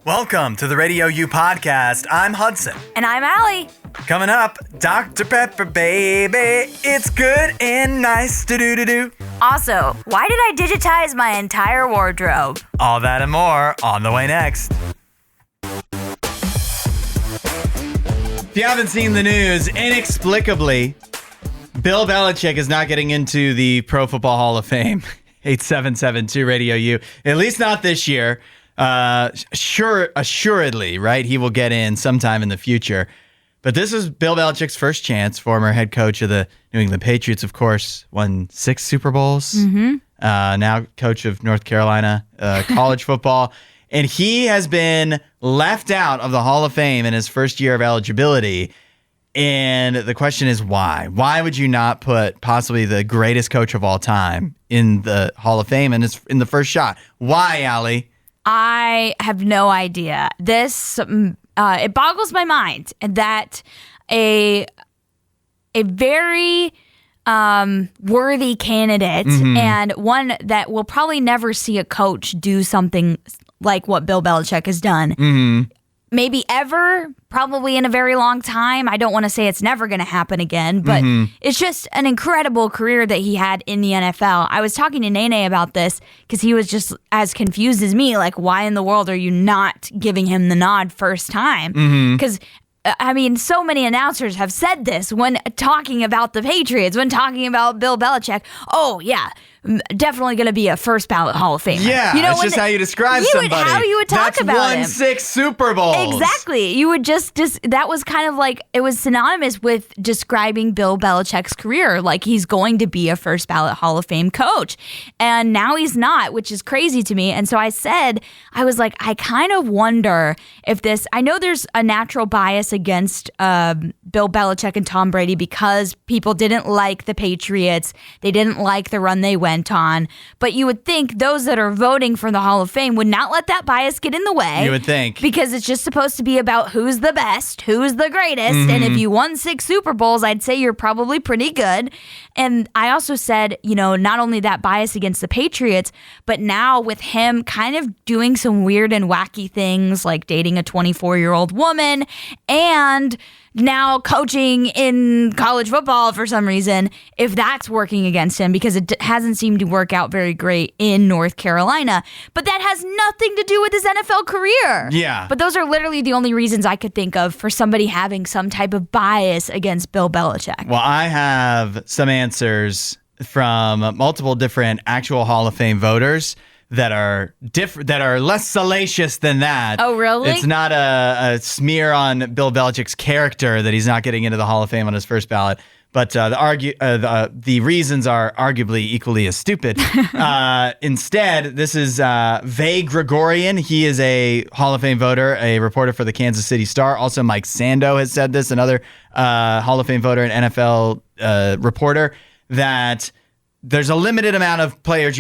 Welcome to the RadioU Podcast. I'm Hudson. And I'm Allie. Coming up, Dr. Pepper, baby. It's good and nice to do. Also, why did I digitize my entire wardrobe? All that and more on the way next. If you haven't seen the news, inexplicably, Bill Belichick is not getting into the Pro Football Hall of Fame. 8772 Radio U. At least not this year. Assuredly, right? He will get in sometime in the future. But this is Bill Belichick's first chance. Former head coach of the New England Patriots, of course, won 6 Super Bowls. Mm-hmm. Now coach of North Carolina college football. And he has been left out of the Hall of Fame in his first year of eligibility. And the question is why? Why would you not put possibly the greatest coach of all time in the Hall of Fame and it's in the first shot? Why, Allie? I have no idea. This it boggles my mind that a very worthy candidate and one that will probably never see a coach do something like what Bill Belichick has done. Maybe ever, probably in a very long time. I don't want to say it's never going to happen again, but it's just an incredible career that he had in the NFL. I was talking to Nene about this because he was just as confused as me. Like, why in the world are you not giving him the nod first time? Because I mean, so many announcers have said this when talking about the Patriots, when talking about Bill Belichick. Oh, yeah, definitely going to be a first ballot Hall of Famer. Yeah, that's just how you describe somebody. How you would talk about him. That's won 6 Super Bowls. Exactly. You would just that was kind of like, it was synonymous with describing Bill Belichick's career. Like, he's going to be a first ballot Hall of Fame coach. And now he's not, which is crazy to me. And so I was like, I kind of wonder if this, I know there's a natural bias against Bill Belichick and Tom Brady because people didn't like the Patriots. They didn't like the run they went on. But you would think those that are voting for the Hall of Fame would not let that bias get in the way. You would think. Because it's just supposed to be about who's the best, who's the greatest. And if you won 6 Super Bowls, I'd say you're probably pretty good. And I also said, not only that bias against the Patriots, but now with him kind of doing some weird and wacky things like dating a 24-year-old woman and now coaching in college football for some reason, if that's working against him, because it hasn't seemed to work out very great in North Carolina. But that has nothing to do with his NFL career. Yeah. But those are literally the only reasons I could think of for somebody having some type of bias against Bill Belichick. Well, I have some answers from multiple different actual Hall of Fame voters that are different, that are less salacious than that. Oh, really? It's not a smear on Bill Belichick's character that he's not getting into the Hall of Fame on his first ballot. But the reasons are arguably equally as stupid. Instead, this is Vay Gregorian. He is a Hall of Fame voter, a reporter for the Kansas City Star. Also, Mike Sando has said this, another Hall of Fame voter and NFL reporter, that there's a limited amount of players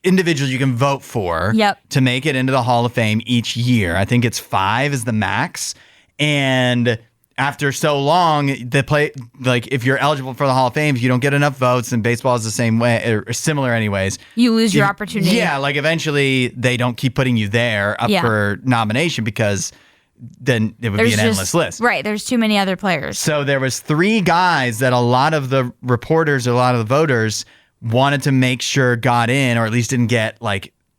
individuals you can vote for to make it into the Hall of Fame each year. I think it's 5 is the max. And after so long, if you're eligible for the Hall of Fame, if you don't get enough votes, and baseball is the same way, or similar anyways. You lose your opportunity. Yeah, like eventually they don't keep putting you there up for nomination because then it would be an endless list. Right, there's too many other players. So there was 3 guys that a lot of the reporters, a lot of the voters wanted to make sure got in, or at least didn't get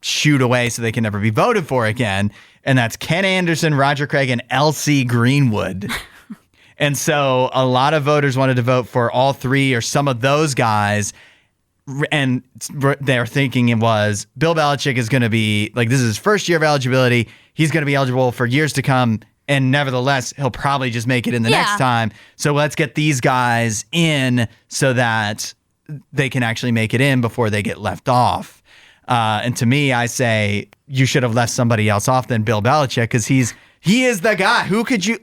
shooed away so they can never be voted for again. And that's Ken Anderson, Roger Craig, and L.C. Greenwood. And so a lot of voters wanted to vote for all 3 or some of those guys. And their thinking was Bill Belichick is going to be this is his first year of eligibility. He's going to be eligible for years to come. And nevertheless, he'll probably just make it in the next time. So let's get these guys in so that they can actually make it in before they get left off. And to me, I say you should have left somebody else off than Bill Belichick because he is the guy. Who could you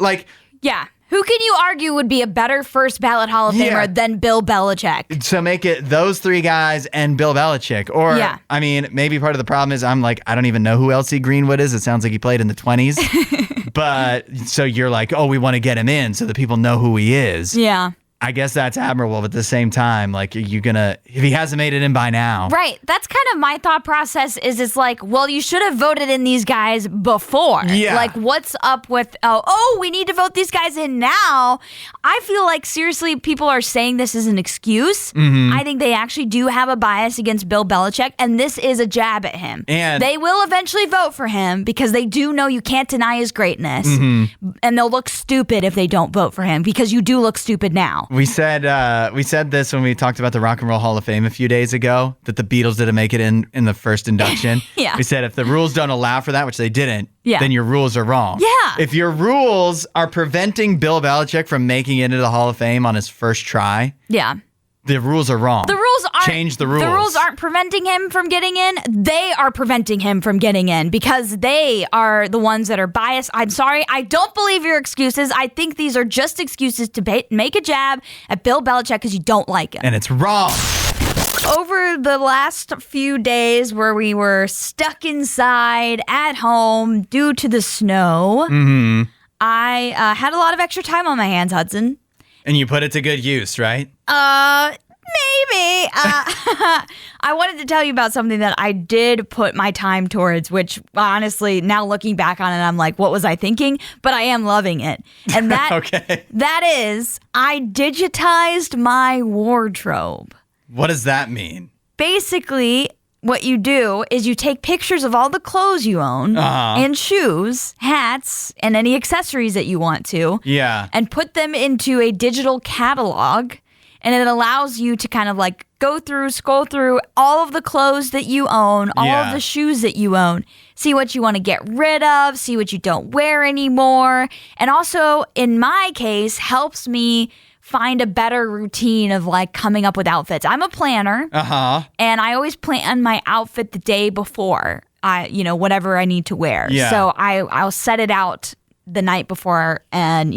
Yeah. Who can you argue would be a better first ballot Hall of Famer than Bill Belichick? So make it those 3 guys and Bill Belichick. Or, I mean, maybe part of the problem is I don't even know who L.C. Greenwood is. It sounds like he played in the 20s. But so you're like, oh, we want to get him in so that people know who he is. Yeah. I guess that's admirable, but at the same time, like, are you gonna, if he hasn't made it in by now? Right. That's kind of my thought process is it's like, well, you should have voted in these guys before. Yeah. Like, what's up with, we need to vote these guys in now. I feel like, seriously, people are saying this is an excuse. I think they actually do have a bias against Bill Belichick, and this is a jab at him. And they will eventually vote for him because they do know you can't deny his greatness. And they'll look stupid if they don't vote for him because you do look stupid now. We said this when we talked about the Rock and Roll Hall of Fame a few days ago, that the Beatles didn't make it in the first induction. Yeah. We said if the rules don't allow for that, which they didn't, Yeah. then your rules are wrong. Yeah. If your rules are preventing Bill Belichick from making it into the Hall of Fame on his first try, Yeah. the rules are wrong. The rules aren't Change the rules. The rules aren't preventing him from getting in. They are preventing him from getting in because they are the ones that are biased. I'm sorry. I don't believe your excuses. I think these are just excuses to make a jab at Bill Belichick because you don't like him. And it's wrong. Over the last few days where we were stuck inside at home due to the snow, I had a lot of extra time on my hands, Hudson. And you put it to good use, right? Maybe. I wanted to tell you about something that I did put my time towards, which honestly, now looking back on it, I'm like, what was I thinking? But I am loving it. And that, Okay. that is, I digitized my wardrobe. What does that mean? Basically, what you do is you take pictures of all the clothes you own and shoes, hats, and any accessories that you want to. Yeah. And put them into a digital catalog. And it allows you to kind of like scroll through all of the clothes that you own, all of the shoes that you own, see what you want to get rid of, see what you don't wear anymore. And also, in my case, helps me find a better routine of like coming up with outfits. I'm a planner. And I always plan my outfit the day before, whatever I need to wear. Yeah. So I'll set it out the night before and,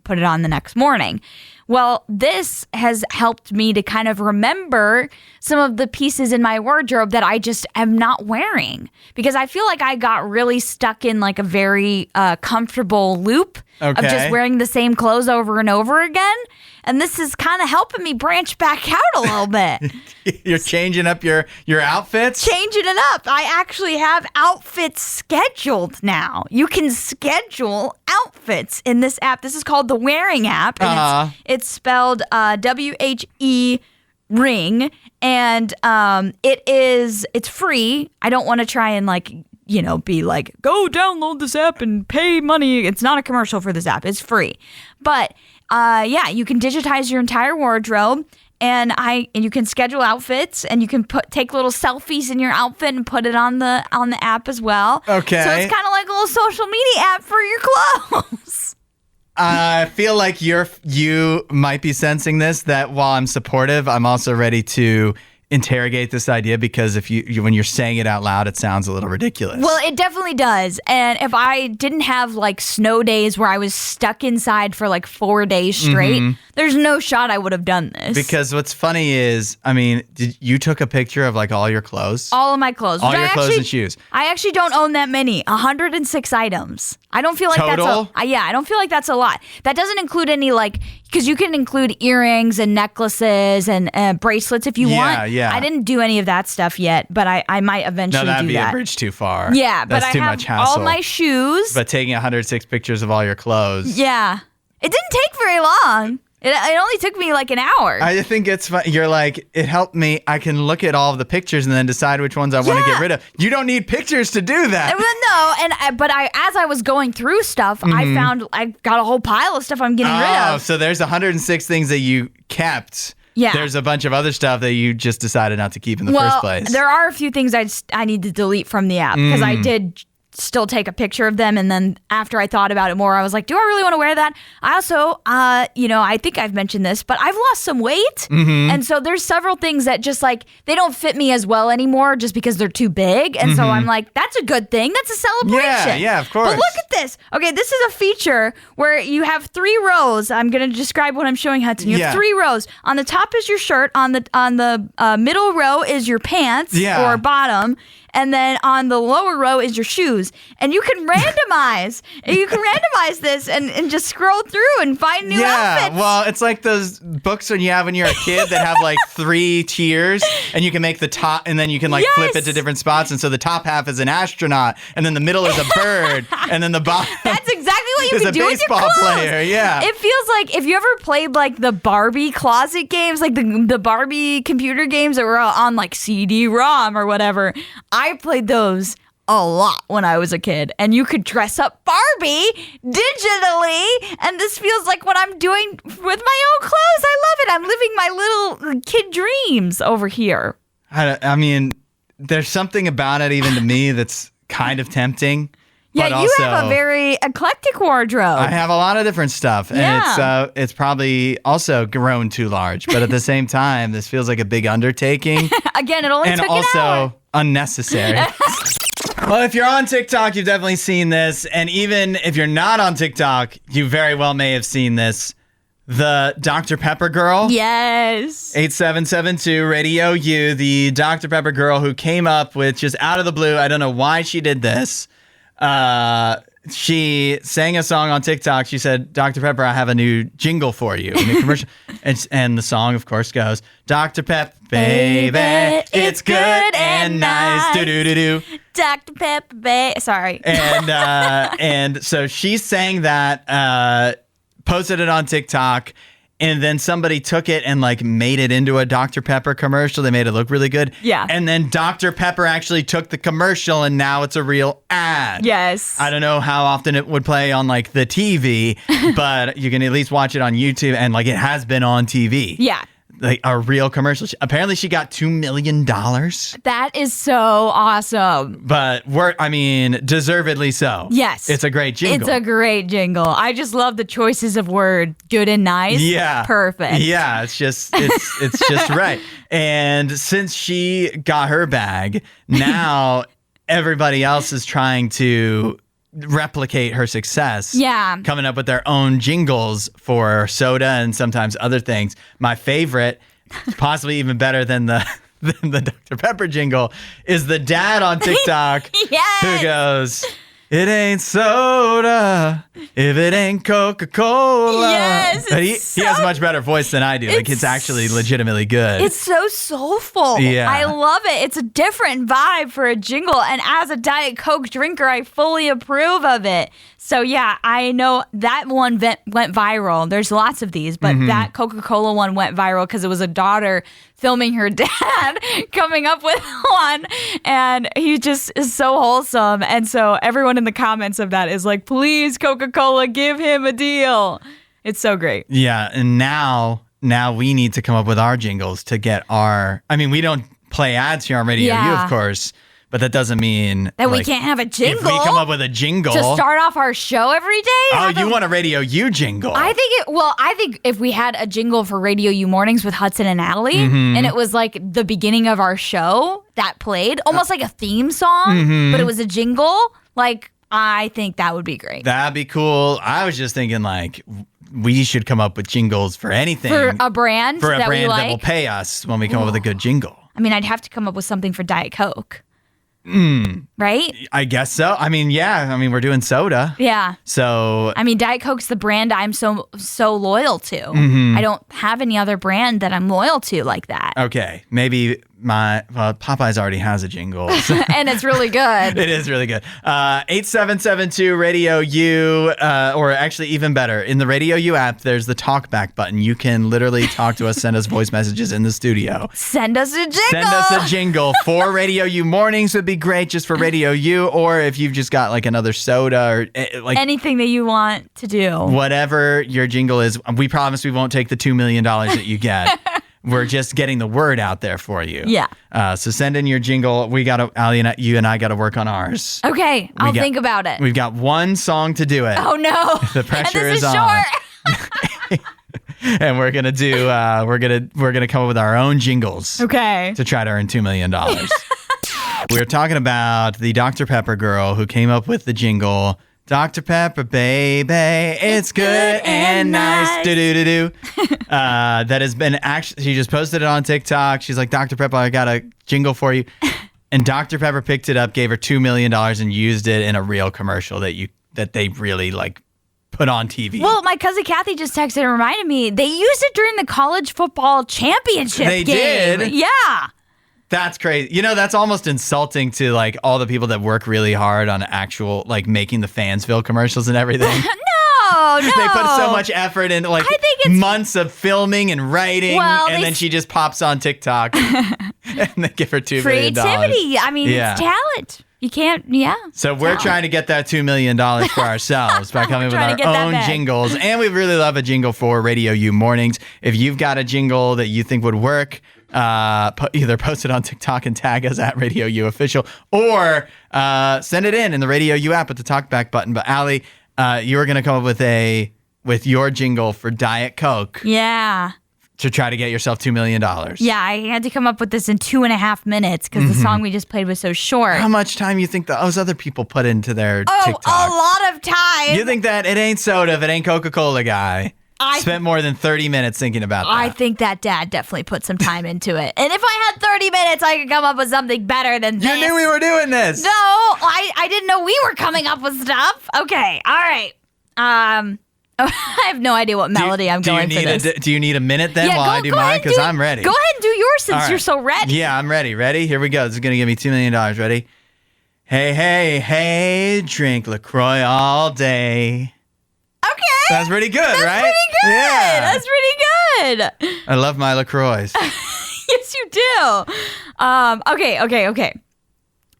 put it on the next morning. Well, this has helped me to kind of remember some of the pieces in my wardrobe that I just am not wearing because I feel like I got really stuck in like a very comfortable loop of just wearing the same clothes over and over again. And this is kind of helping me branch back out a little bit. You're changing up your outfits? Changing it up. I actually have outfits scheduled now. You can schedule outfits in this app. This is called the Wearing app. And it's spelled W-H-E ring. And it's free. I don't want to try and be like, go download this app and pay money. It's not a commercial for this app. It's free. But you can digitize your entire wardrobe and you can schedule outfits and you can take little selfies in your outfit and put it on the app as well. Okay. So it's kind of like a little social media app for your clothes. I feel like you might be sensing this, that while I'm supportive, I'm also ready to interrogate this idea because if when you're saying it out loud, it sounds a little ridiculous. Well, it definitely does. And if I didn't have like snow days where I was stuck inside for like 4 days straight, there's no shot I would have done this. Because what's funny is, you took a picture of like all your clothes? All of my clothes. All your clothes and shoes. I actually don't own that many. 106 items. I don't feel like Total? I don't feel like that's a lot. That doesn't include any because you can include earrings and necklaces and bracelets if you want. Yeah. I didn't do any of that stuff yet, but I might eventually do that. No, that'd be a bridge too far. Yeah, that's but too I have much hassle. all my shoes. But taking 106 pictures of all your clothes. Yeah. It didn't take very long. It only took me like an hour. I think it's fun. You're like, it helped me. I can look at all of the pictures and then decide which ones I want to get rid of. You don't need pictures to do that. No, but as I was going through stuff, I found I got a whole pile of stuff I'm getting rid of. Oh, so there's 106 things that you kept. Yeah. There's a bunch of other stuff that you just decided not to keep in the first place. There are a few things I need to delete from the app because I did still take a picture of them, and then after I thought about it more, I was like, do I really want to wear that? I also I think I've mentioned this, but I've lost some weight, and so there's several things that just they don't fit me as well anymore just because they're too big, and so I'm like, that's a good thing, that's a celebration. Yeah, of course. But look at this. Okay, this is a feature where you have 3 rows. I'm going to describe what I'm showing Hudson. You have 3 rows. On the top is your shirt, on the middle row is your pants or bottom, and then on the lower row is your shoes. And you can randomize. This and just scroll through and find new outfits. Well, it's like those books when you have when you're a kid that have like 3 tiers, and you can make the top, and then you can like flip it to different spots. And so the top half is an astronaut, and then the middle is a bird, and then the bottom. That's exactly what you can do with your baseball clothes. player. Yeah. It feels like if you ever played like the Barbie closet games, like the Barbie computer games that were on like CD-ROM or whatever. I played those a lot when I was a kid, and you could dress up Barbie digitally, and this feels like what I'm doing with my own clothes. I love it. I'm living my little kid dreams over here. I mean, there's something about it even to me that's kind of tempting. Yeah, but you also, have a very eclectic wardrobe. I have a lot of different stuff, and it's probably also grown too large. But at the same time, this feels like a big undertaking. Again, it only and took also an hour. Unnecessary. Well, if you're on TikTok, you've definitely seen this. And even if you're not on TikTok, you very well may have seen this. The Dr. Pepper girl. Yes. 8772 Radio U, the Dr. Pepper girl who came up with just out of the blue. I don't know why she did this. She sang a song on TikTok. She said, Dr. Pepper, I have a new jingle for you. In the commercial. and the song, of course, goes, Dr. Pep, baby, it's good and nice. Do-do-do-do. Dr. Pepper, baby. Sorry. And so she sang that, posted it on TikTok, and then somebody took it and like made it into a Dr. Pepper commercial. They made it look really good. Yeah. And then Dr. Pepper actually took the commercial, and now it's a real ad. Yes. I don't know how often it would play on like the TV, but you can at least watch it on YouTube, and like it has been on TV. Yeah. Like a real commercial. Apparently she got $2 million. That is so awesome. But deservedly so. Yes. It's a great jingle. It's a great jingle. I just love the choices of word. Good and nice. Yeah. Perfect. Yeah, it's just right. And since she got her bag, now everybody else is trying to replicate her success. Yeah. Coming up with their own jingles for soda and sometimes other things. My favorite, possibly even better than the Dr. Pepper jingle, is the dad on TikTok Yes. who goes, it ain't soda if it ain't Coca-Cola. Yes, But he has a much better voice than I do. Like, it's actually legitimately good. It's so soulful. Yeah. I love it. It's a different vibe for a jingle. And as a Diet Coke drinker, I fully approve of it. So, yeah, I know that one went viral. There's lots of these, but that Coca-Cola one went viral because it was a daughter filming her dad coming up with one. And he just is so wholesome. And so everyone in the comments of that is like, please, Coca-Cola, give him a deal. It's so great. Yeah, and now we need to come up with our jingles to get our... I mean, we don't play ads here on Radio U, of course, but that doesn't mean... that we can't have a jingle. If we come up with a jingle... to start off our show every day? Oh, you want a Radio U jingle? I think if we had a jingle for Radio U Mornings with Hudson and Natalie, and it was like the beginning of our show that played, almost like a theme song, but it was a jingle, like, I think that would be great. That'd be cool. I was just thinking, like, we should come up with jingles for anything. For a brand For a that brand we like. that will pay us when we come up with a good jingle. I mean, I'd have to come up with something for Diet Coke. Right? I guess so. I mean, yeah. I mean, we're doing soda. Yeah. So... I mean, Diet Coke's the brand I'm so loyal to. I don't have any other brand that I'm loyal to like that. Okay. Maybe Popeyes already has a jingle. So. And it's really good. It is really good. 8772 Radio U, or actually even better, in the Radio U app, there's the talkback button. You can literally talk to us, send us voice messages in the studio. Send us a jingle. Send us a jingle for Radio U Mornings would be great, just for Radio U, or if you've just got like another soda or like anything that you want to do. Whatever your jingle is, we promise we won't take the $2 million that you get. We're just getting the word out there for you. Yeah. So send in your jingle. You and I got to work on ours. Okay, I'll think about it. We've got one song to do it. Oh no. The pressure and this is on. short. And we're gonna do. We're gonna come up with our own jingles. Okay. To try to earn $2 million. We're talking about the Dr. Pepper girl who came up with the jingle. Dr. Pepper, baby, it's good and nice. Do-do-do-do. That has been actually, she just posted it on TikTok. She's like, Dr. Pepper, I got a jingle for you. And Dr. Pepper picked it up, gave her $2 million, and used it in a real commercial that they really like put on TV. Well, my cousin Kathy just texted and reminded me they used it during the college football championship They game. did? Yeah. That's crazy. You know, that's almost insulting to like all the people that work really hard on actual like making the Fansville commercials and everything. No. They put so much effort into like I think it's- months of filming and writing, Well, and then she just pops on TikTok and they give her $2 million. Creativity. I mean, it's talent. You can't, So we're trying to get that $2 million for ourselves by coming with trying to our get that own back. jingles. And we really love a jingle for Radio U Mornings. If you've got a jingle that you think would work, either post it on TikTok and tag us at Radio U Official, or send it in the Radio U app with the talkback button. But Allie, you were going to come up with your jingle for Diet Coke. Yeah. To try to get yourself $2 million. Yeah, I had to come up with this in 2.5 minutes because the song we just played was so short. How much time you think those other people put into their TikTok? A lot of time. You think that it ain't soda if it ain't Coca-Cola guy spent more than 30 minutes thinking about that? I think that dad definitely put some time into it. And if I had 30 minutes, I could come up with something better than this. You knew we were doing this. No, I didn't know we were coming up with stuff. Okay, all right. I have no idea what melody I'm going for this. Do you need a minute then while I do mine? Because I'm ready. Go ahead and do yours since All you're right. so ready. Yeah, I'm ready. Ready? Here we go. This is going to give me $2 million. Ready? Hey, hey, hey, drink LaCroix all day. Okay. That's pretty good, That's right? pretty good. Yeah. That's pretty good. I love my LaCroix. Yes, you do. Okay.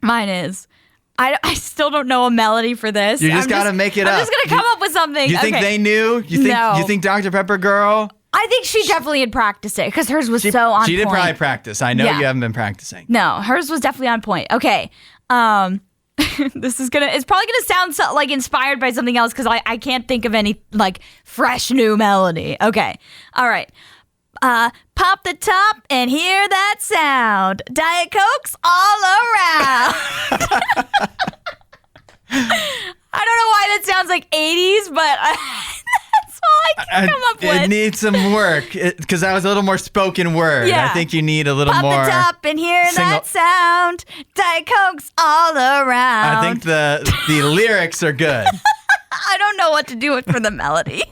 Mine is. I still don't know a melody for this. You just got to make it up. I'm just going to come up with something. You think they knew? You think Dr. Pepper girl? I think she definitely had practiced it because hers was so on point. She did probably practice. I know Yeah. you haven't been practicing. No, hers was definitely on point. Okay. It's probably gonna sound like inspired by something else because I can't think of any like fresh new melody. Okay. All right. Pop the top and hear that sound. Diet Cokes all around. I don't know why that sounds like 80s, but that's all I can come up with. It needs some work because that was a little more spoken word. Yeah. I think you need a little Pop more. Pop the top and hear that sound. Diet Cokes all around. I think the lyrics are good. I don't know what to do for the melody.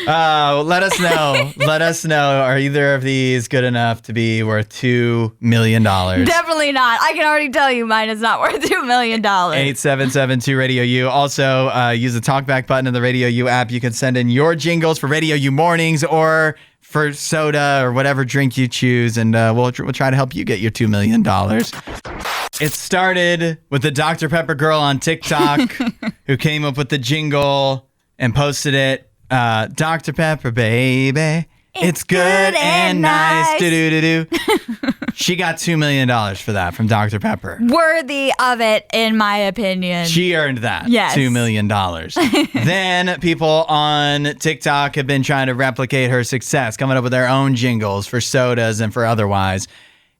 Let us know. Let us know. Are either of these good enough to be worth $2 million? Definitely not. I can already tell you mine is not worth $2 million. 8772 Radio U. Also, use the talkback button in the Radio U app. You can send in your jingles for Radio U mornings or for soda or whatever drink you choose, and we'll try to help you get your $2 million. It started with the Dr. Pepper girl on TikTok who came up with the jingle and posted it. Dr. Pepper, baby, it's good and nice. Do-do-do-do. She got $2 million for that from Dr. Pepper. Worthy of it, in my opinion. She earned that. Yes. $2 million. Then people on TikTok have been trying to replicate her success, coming up with their own jingles for sodas and for otherwise.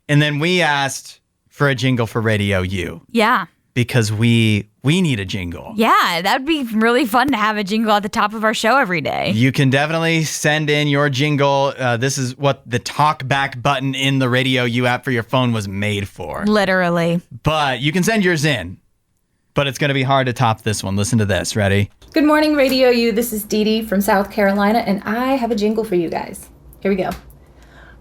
And then we asked for a jingle for Radio U. Yeah. Because we need a jingle. Yeah, that'd be really fun to have a jingle at the top of our show every day. You can definitely send in your jingle. This is what the talkback button in the Radio U app for your phone was made for. Literally. But you can send yours in. But it's going to be hard to top this one. Listen to this. Ready? Good morning, Radio U. This is Dee Dee from South Carolina, and I have a jingle for you guys. Here we go.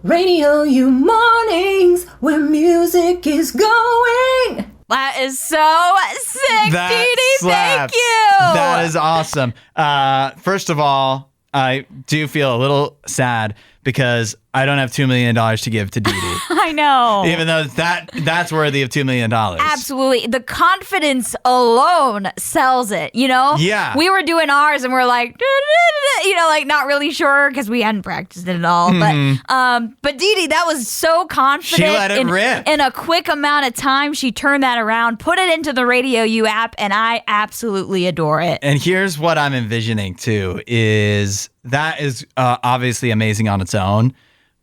Radio U mornings, where music is going. That is so sick, Dee Dee. Thank you. That is awesome. First of all, I do feel a little sad because I don't have $2 million to give to Dee Dee. I know. Even though that's worthy of $2 million. Absolutely. The confidence alone sells it, you know? Yeah. We were doing ours and we're like, you know, like not really sure because we hadn't practiced it at all. But Dee Dee, that was so confident. She let it rip. In a quick amount of time, she turned that around, put it into the Radio U app, and I absolutely adore it. And here's what I'm envisioning too, is that is obviously amazing on its own.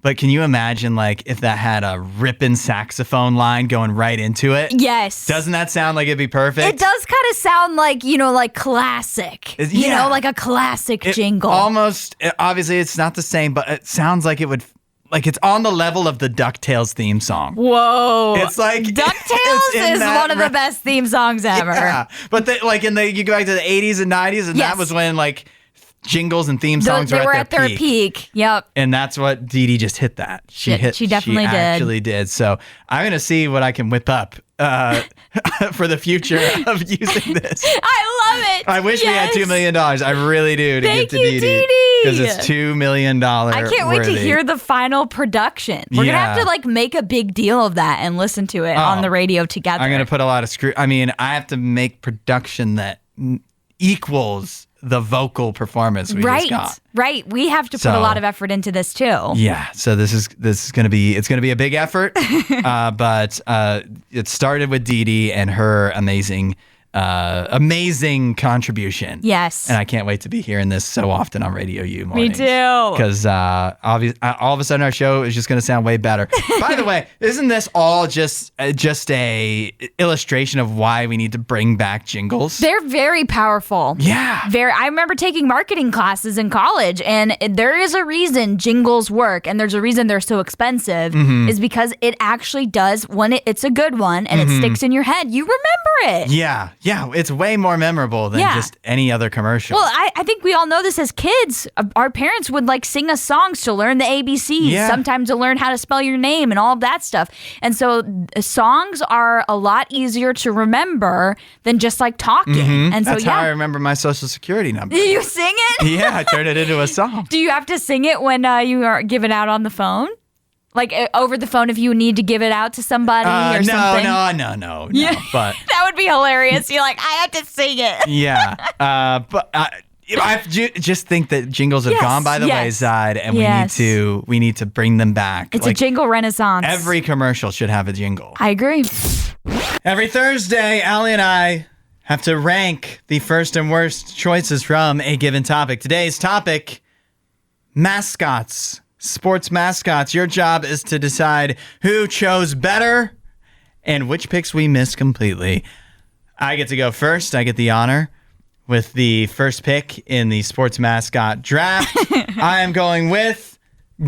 But can you imagine, like, if that had a ripping saxophone line going right into it? Yes. Doesn't that sound like it'd be perfect? It does kind of sound like, you know, like classic. You know, like a classic jingle. Almost, obviously, it's not the same, but it sounds like it would like it's on the level of the DuckTales theme song. Whoa. It's like DuckTales is one of the best theme songs ever. Yeah. But you go back to the 80s and 90s, and that was when like jingles and theme songs were at their peak. Yep. And that's what Dee Dee just hit that. She definitely actually did. So I'm going to see what I can whip up for the future of using this. I love it. I wish we had $2 million. I really do to give to Dee Dee. Because it's $2 million. I can't wait to hear the final production. We're going to have to like make a big deal of that and listen to it on the radio together. I'm going to put a lot of I have to make production that equals the vocal performance we just got. Right. We have to put a lot of effort into this too. Yeah. So this is going to be a big effort. But it started with Dee Dee and her amazing contribution. Yes. And I can't wait to be hearing this so often on RadioU mornings. Me too. Because all of a sudden our show is just going to sound way better. By the way, isn't this all just a illustration of why we need to bring back jingles? They're very powerful. Yeah. I remember taking marketing classes in college, and there is a reason jingles work, and there's a reason they're so expensive, is because it actually does, when it's a good one and it sticks in your head, you remember it. Yeah. Yeah, it's way more memorable than just any other commercial. Well, I think we all know this as kids. Our parents would like sing us songs to learn the ABCs, sometimes to learn how to spell your name and all of that stuff. And so songs are a lot easier to remember than just like talking. And That's how I remember my social security number. You sing it? Yeah, I turned it into a song. Do you have to sing it when you are giving out on the phone? Like over the phone if you need to give it out to somebody or something? No. Yeah. But that would be hilarious. You're like, I have to sing it. Yeah. But I just think that jingles have gone by the wayside, and we need to bring them back. It's like, a jingle renaissance. Every commercial should have a jingle. I agree. Every Thursday, Allie and I have to rank the first and worst choices from a given topic. Today's topic, mascots. Sports mascots. Your job is to decide who chose better and which picks we missed completely. I get to go first. I get the honor with the first pick in the sports mascot draft. I am going with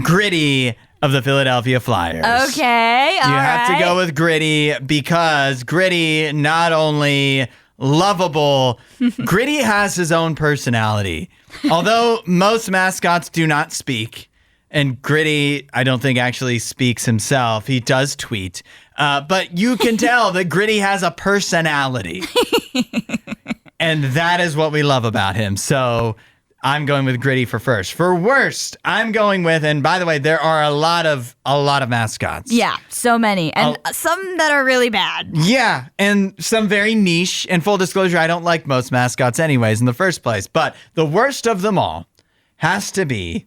Gritty of the Philadelphia Flyers. Okay, You have to go with Gritty because Gritty not only lovable, Gritty has his own personality. Although most mascots do not speak, and Gritty, I don't think actually speaks himself. He does tweet. But you can tell that Gritty has a personality. And that is what we love about him. So I'm going with Gritty for first. For worst, I'm going with, and by the way, there are a lot of mascots. Yeah, so many. And some that are really bad. Yeah, and some very niche. And full disclosure, I don't like most mascots anyways in the first place. But the worst of them all has to be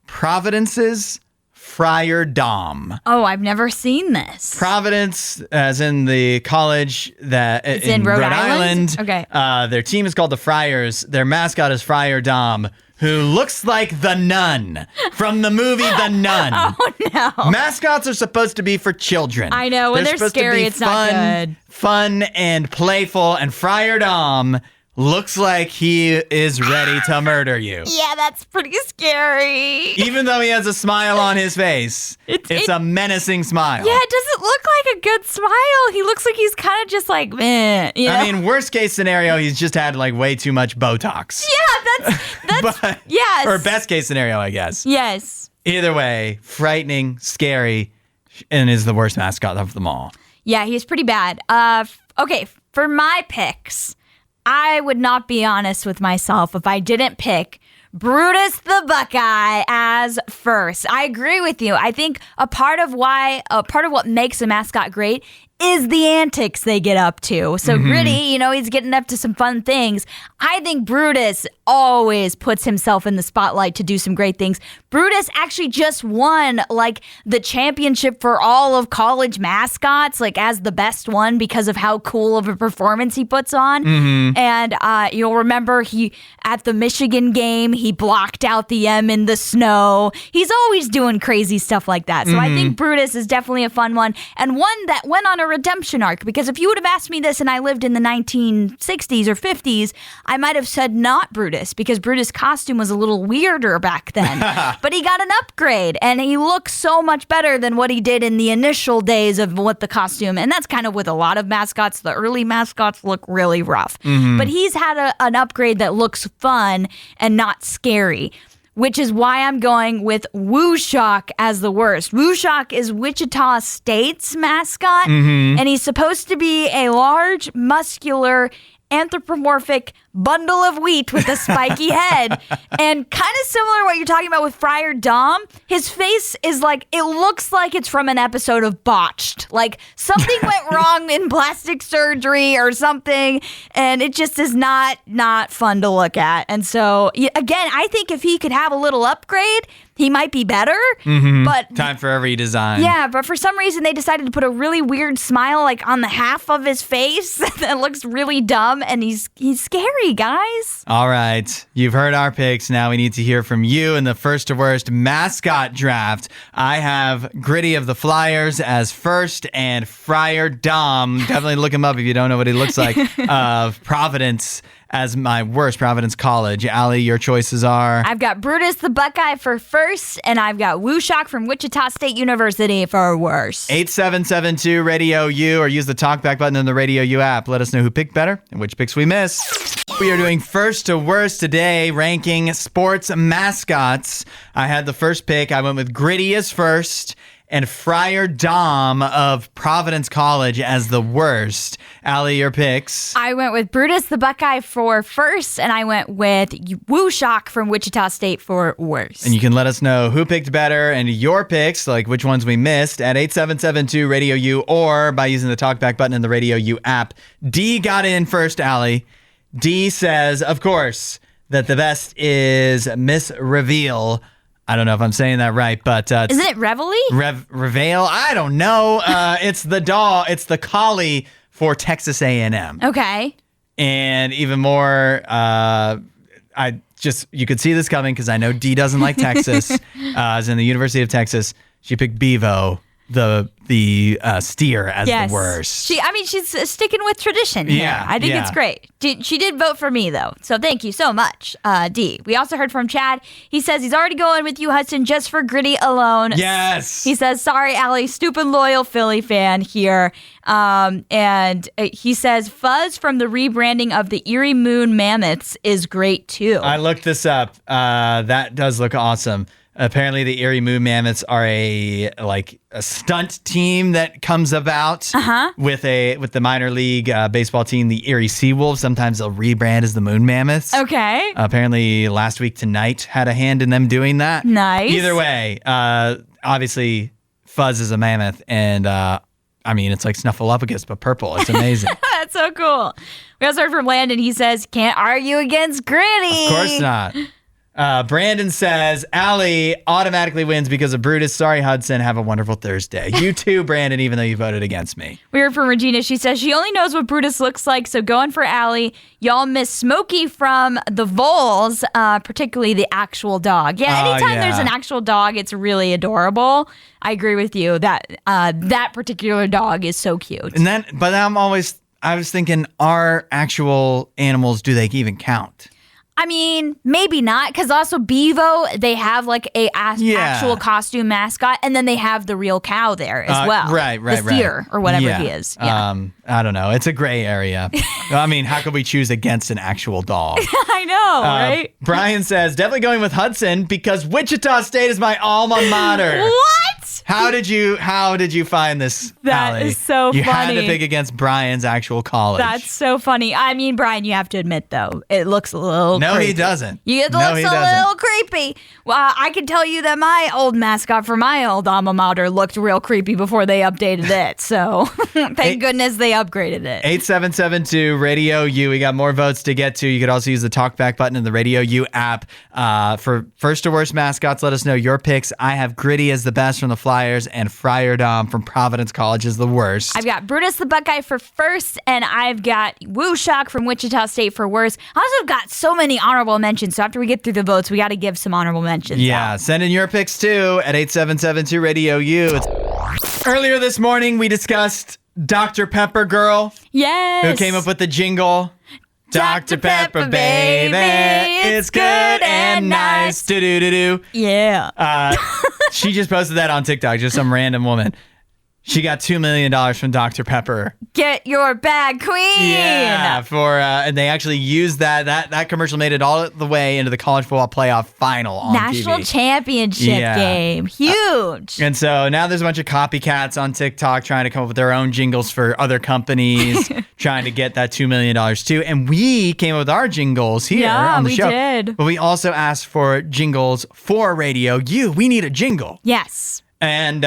Providence's Friar Dom. Oh, I've never seen this. Providence, as in the college that it's in Rhode Island. Okay. Their team is called the Friars. Their mascot is Friar Dom, who looks like the Nun from the movie The Nun. Oh no! Mascots are supposed to be for children. I know when they're scary, it's not good. Fun and playful, and Friar Dom looks like he is ready to murder you. Yeah, that's pretty scary. Even though he has a smile on his face, it's a menacing smile. Yeah, it doesn't look like a good smile. He looks like he's kind of just like, meh. You know? I mean, worst case scenario, he's just had like way too much Botox. Yeah, that's yes. Or best case scenario, I guess. Yes. Either way, frightening, scary, and is the worst mascot of them all. Yeah, he's pretty bad. Okay, for my picks, I would not be honest with myself if I didn't pick Brutus the Buckeye as first. I agree with you. I think a part of what makes a mascot great is the antics they get up to. So Gritty, he's getting up to some fun things. I think Brutus always puts himself in the spotlight to do some great things. Brutus actually just won like the championship for all of college mascots, like as the best one because of how cool of a performance he puts on. And you'll remember he at the Michigan game, he blocked out the M in the snow. He's always doing crazy stuff like that. So I think Brutus is definitely a fun one, and one that went on a a redemption arc. Because if you would have asked me this and I lived in the 1960s or 50s, I might have said not Brutus, because Brutus' costume was a little weirder back then. But he got an upgrade, and he looks so much better than what he did in the initial days of what the costume. And that's kind of with a lot of mascots. The early mascots look really rough. But he's had an upgrade that looks fun and not scary, which is why I'm going with Wooshock as the worst. Wooshock is Wichita State's mascot, and he's supposed to be a large, muscular, anthropomorphic bundle of wheat with a spiky head. And kind of similar to what you're talking about with Friar Dom, his face is like, it looks like it's from an episode of Botched. Like something went wrong in plastic surgery or something, and it just is not fun to look at. And so, again, I think if he could have a little upgrade, he might be better. But time for every design. Yeah, but for some reason they decided to put a really weird smile like on the half of his face that looks really dumb, and he's scary, guys. All right, you've heard our picks. Now we need to hear from you in the first to worst mascot draft. I have Gritty of the Flyers as first, and Friar Dom, definitely look him up if you don't know what he looks like, of Providence as my worst, Providence College. Allie, your choices are? I've got Brutus the Buckeye for first, and I've got Wooshock from Wichita State University for worst. 8772 Radio U, or use the talkback button in the Radio U app. Let us know who picked better and which picks we missed. We are doing first to worst today, ranking sports mascots. I had the first pick. I went with Gritty as first, and Friar Dom of Providence College as the worst. Allie, your picks? I went with Brutus the Buckeye for first, and I went with Wooshock from Wichita State for worst. And you can let us know who picked better and your picks, like which ones we missed, at 8772 Radio U, or by using the talkback button in the Radio U app. D got in first, Allie. D says, of course, that the best is Miss Reveal. I don't know if I'm saying that right, but isn't it Reveille? Reveal? I don't know. It's the dog. It's the collie for Texas A&M. Okay. And even more, you could see this coming because I know Dee doesn't like Texas. As in the University of Texas, she picked Bevo, the steer, as the worst. She's sticking with tradition here. Yeah, I think it's great. She did vote for me, though, so thank you so much, Dee. We also heard from Chad. He says he's already going with you, Hudson, just for Gritty alone. Yes. He says, sorry, Allie, stupid loyal Philly fan here. And he says Fuzz from the rebranding of the Erie Moon Mammoths is great, too. I looked this up. That does look awesome. Apparently, the Erie Moon Mammoths are a stunt team that comes about with the minor league baseball team, the Erie Seawolves. Sometimes they'll rebrand as the Moon Mammoths. Okay. Apparently, Last Week Tonight had a hand in them doing that. Nice. Either way, obviously, Fuzz is a mammoth, and it's like Snuffleupagus, but purple. It's amazing. That's so cool. We also heard from Landon. He says, can't argue against Gritty. Of course not. Brandon says, Allie automatically wins because of Brutus. Sorry, Hudson. Have a wonderful Thursday. You too, Brandon, even though you voted against me. We heard from Regina. She says she only knows what Brutus looks like, so going for Allie. Y'all miss Smokey from the Voles, particularly the actual dog. Yeah, anytime there's an actual dog, it's really adorable. I agree with you. That particular dog is so cute. But I was thinking, are actual animals, do they even count? I mean, maybe not, because also Bevo, they have like actual costume mascot, and then they have the real cow there as well. Right. The steer or whatever he is. Yeah. I don't know. It's a gray area. I mean, how could we choose against an actual dog? I know, right? Brian says, definitely going with Hudson because Wichita State is my alma mater. What? How did you find this, That Allie? is so funny. You had to pick against Brian's actual college. That's so funny. I mean, Brian, you have to admit, though, it looks a little creepy. He doesn't. It looks a little creepy. Well, I can tell you that my old mascot for my old alma mater looked real creepy before they updated it. So thank goodness they upgraded it. 8772 Radio U. We got more votes to get to. You could also use the talkback button in the Radio U app. For first to worst mascots, let us know your picks. I have Gritty as the best from the Flyers, and Friar Dom from Providence College is the worst. I've got Brutus the Buckeye for first, and I've got Wooshock from Wichita State for worst. I also got so many honorable mentions, so after we get through the votes, we got to give some honorable mentions. Yeah, send in your picks too at 8772 Radio U. Earlier this morning, we discussed Dr. Pepper girl Yes. who came up with the jingle. Dr. Pepper, baby, it's good and nice. Do-do-do-do. Yeah. She just posted that on TikTok, just some random woman. She got $2 million from Dr. Pepper. Get your bag, queen. Yeah, and they actually used that commercial made it all the way into the college football playoff final on National TV. championship game. Huge. And so now there's a bunch of copycats on TikTok trying to come up with their own jingles for other companies, trying to get that $2 million too. And we came up with our jingles here on the show. Yeah, we did. But we also asked for jingles for Radio U. We need a jingle. Yes. And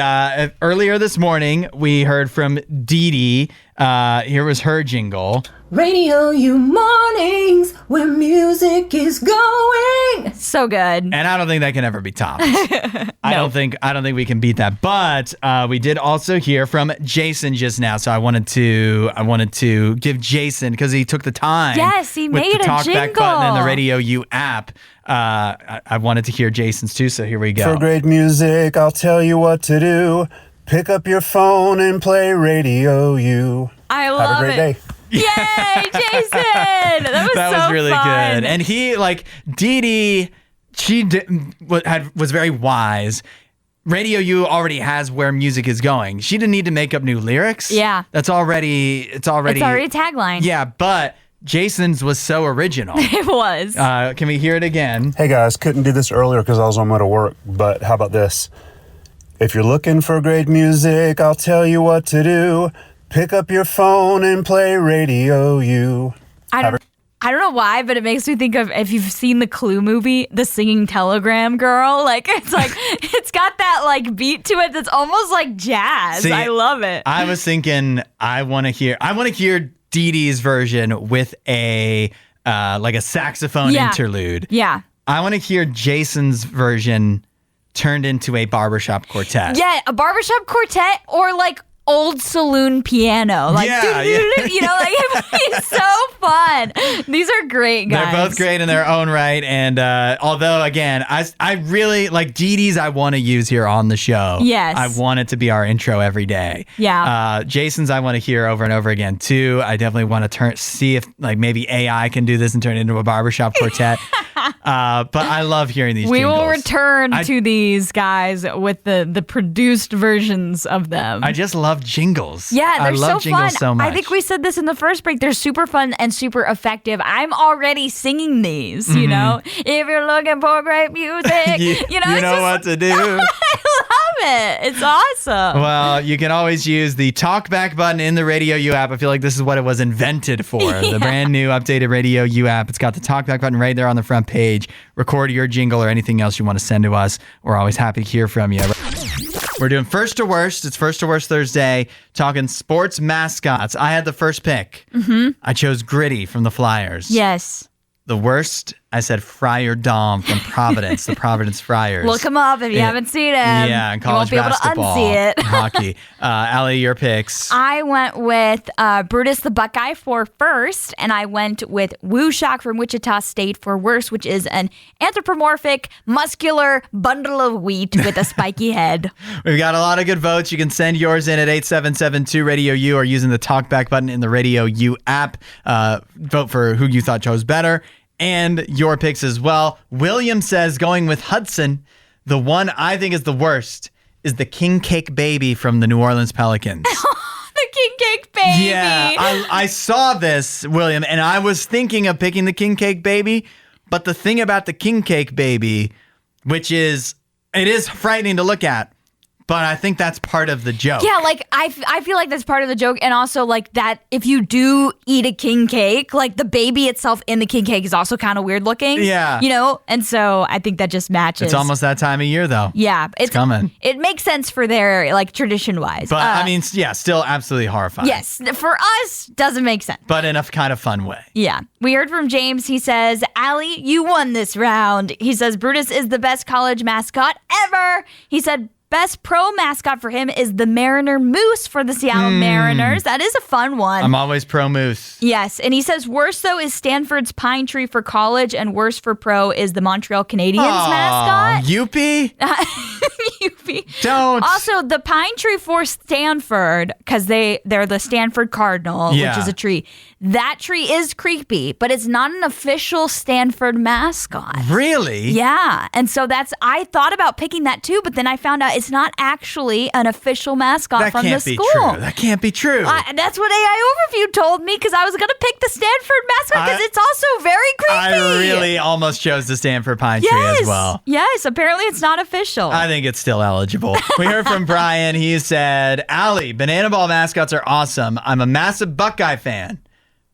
earlier this morning, we heard from Dee Dee. Here was her jingle. Radio U mornings where music is going. So good. And I don't think that can ever be topped. I don't think we can beat that. But we did also hear from Jason just now. So I wanted to give Jason, because he took the time. Yes, he with made the a talkback jingle. button in the Radio U app. I wanted to hear Jason's too. So here we go. For great music, I'll tell you what to do. Pick up your phone and play Radio U. I love Have a great day. Yay, Jason! That was really fun. good. And he, Dee Dee, was very wise. Radio U already has where music is going. She didn't need to make up new lyrics. Yeah. It's already It's already a tagline. Yeah, but Jason's was so original. It was. Can we hear it again? Hey guys, couldn't do this earlier because I was on my way to work, but how about this? If you're looking for great music, I'll tell you what to do. Pick up your phone and play Radio U. I don't know why, but it makes me think of, if you've seen the Clue movie, the singing telegram girl. It's got that beat to it that's almost like jazz. See, I love it. I was thinking I want to hear Dee Dee's version with a saxophone interlude. Yeah. I want to hear Jason's version turned into a barbershop quartet. Yeah, a barbershop quartet or old saloon piano. It's so fun. These are great guys. They're both great in their own right. And although, again, I really like Dee Dee's I want to use here on the show. Yes. I want it to be our intro every day. Yeah. Jason's I want to hear over and over again, too. I definitely want to see if maybe AI can do this and turn it into a barbershop quartet. But I love hearing these We jingles. will return to these guys with the produced versions of them. I just love jingles. Yeah, they're I love so jingles fun. so much. I think we said this in the first break. They're super fun and super effective. I'm already singing these, you know? If you're looking for great music, you know what to do. I love it. It's awesome. Well, you can always use the talkback button in the Radio U app. I feel like this is what it was invented for. The brand new updated Radio U app. It's got the talkback button right there on the front page. Record your jingle or anything else you want to send to us. We're always happy to hear from you. We're doing First to Worst. It's First to Worst Thursday, talking sports mascots. I had the first pick. I chose Gritty from the Flyers. Yes. The worst, I said Friar Dom from Providence, the Providence Friars. Look him up if you haven't seen him. Yeah, in college you won't basketball, be able to unsee it. hockey. Allie, your picks. I went with Brutus the Buckeye for first, and I went with Woo Shock from Wichita State for worst, which is an anthropomorphic, muscular bundle of wheat with a spiky head. We've got a lot of good votes. You can send yours in at 8772 Radio U or using the talkback button in the Radio U app. Vote for who you thought chose better. And your picks as well. William says, going with Hudson, the one I think is the worst is the King Cake Baby from the New Orleans Pelicans. The King Cake Baby. Yeah, I saw this, William, and I was thinking of picking the King Cake Baby. But the thing about the King Cake Baby, which is, it is frightening to look at, but I think that's part of the joke. Yeah, I feel like that's part of the joke. And also that if you do eat a king cake, the baby itself in the king cake is also kind of weird looking. Yeah. You know? And so I think that just matches. It's almost that time of year, though. Yeah. It's coming. It makes sense for their, tradition-wise. But, still absolutely horrifying. Yes. For us, doesn't make sense. But in a kind of fun way. Yeah. We heard from James. He says, Allie, you won this round. He says, Brutus is the best college mascot ever. He said, Best pro mascot for him is the Mariner Moose for the Seattle Mariners. That is a fun one. I'm always pro Moose. Yes, and he says worst though is Stanford's Pine Tree for college, and worst for pro is the Montreal Canadiens mascot. Youpie? Don't. Also, the pine tree for Stanford, because they're the Stanford Cardinal, which is a tree. That tree is creepy, but it's not an official Stanford mascot. Really? Yeah. And so I thought about picking that too, but then I found out it's not actually an official mascot from the school. That can't be true. That's what AI Overview told me, because I was going to pick the Stanford mascot because it's also very creepy. I really almost chose the Stanford Pine Tree as well. Yes, apparently it's not official. I think it's still eligible. We heard from Brian. He said, Allie, banana ball mascots are awesome. I'm a massive Buckeye fan.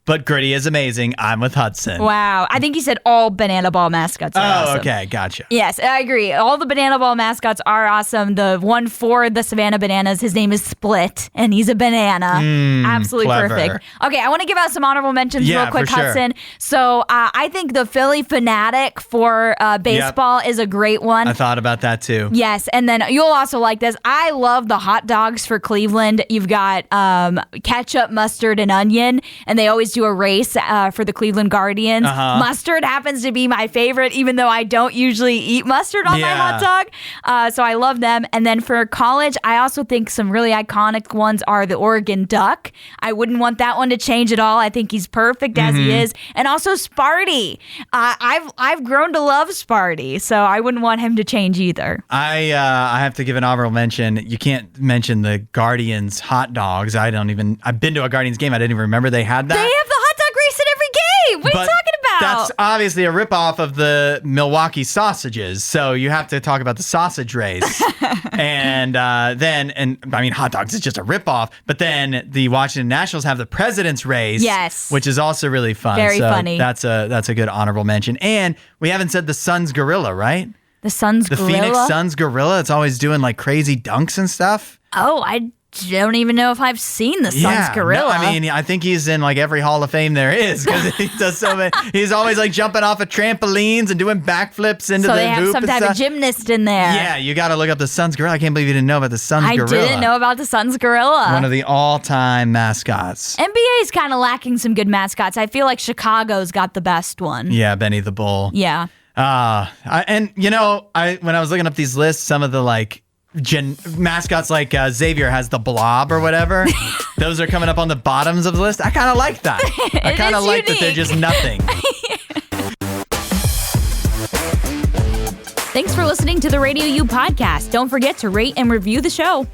But Gritty is amazing. I'm with Hudson. Wow. I think he said all banana ball mascots are awesome. Okay. Gotcha. Yes, I agree. All the banana ball mascots are awesome. The one for the Savannah Bananas, his name is Split, and he's a banana. Absolutely clever. perfect. Okay, I want to give out some honorable mentions real quick, for sure. Hudson. So I think the Philly Fanatic for baseball is a great one. I thought about that too. Yes, and then you'll also like this. I love the hot dogs for Cleveland. You've got ketchup, mustard, and onion, and they always do a race for the Cleveland Guardians. Mustard happens to be my favorite, even though I don't usually eat mustard on my hot dog. So I love them. And then for college, I also think some really iconic ones are the Oregon Duck. I wouldn't want that one to change at all. I think he's perfect as he is. And also Sparty. I've grown to love Sparty, so I wouldn't want him to change either. I have to give an honorable mention. You can't mention the Guardians hot dogs. I've been to a Guardians game. I didn't even remember they had that. They have the hot dog race at every game. What are you talking about? That's obviously a ripoff of the Milwaukee sausages. So you have to talk about the sausage race. and hot dogs is just a ripoff. But then the Washington Nationals have the President's Race. Yes. Which is also really fun. Very funny. That's a good honorable mention. And we haven't said the Suns Gorilla, right? The Suns Gorilla? The Phoenix Suns Gorilla. It's always doing like crazy dunks and stuff. Oh, I don't even know if I've seen the Suns Gorilla. No, I think he's in like every Hall of Fame there is, because he does so many. He's always like jumping off of trampolines and doing backflips into the hoop. So they have some type of gymnast in there. Yeah, you got to look up the Suns Gorilla. I can't believe you didn't know about the Suns Gorilla. I didn't know about the Suns Gorilla. One of the all-time mascots. NBA is kind of lacking some good mascots. I feel like Chicago's got the best one. Yeah, Benny the Bull. Yeah. When I was looking up these lists, some of the like mascots like Xavier has the Blob or whatever. Those are coming up on the bottoms of the list. I kind of like that. I kind of like that they're just nothing. Thanks for listening to the RadioU Podcast. Don't forget to rate and review the show.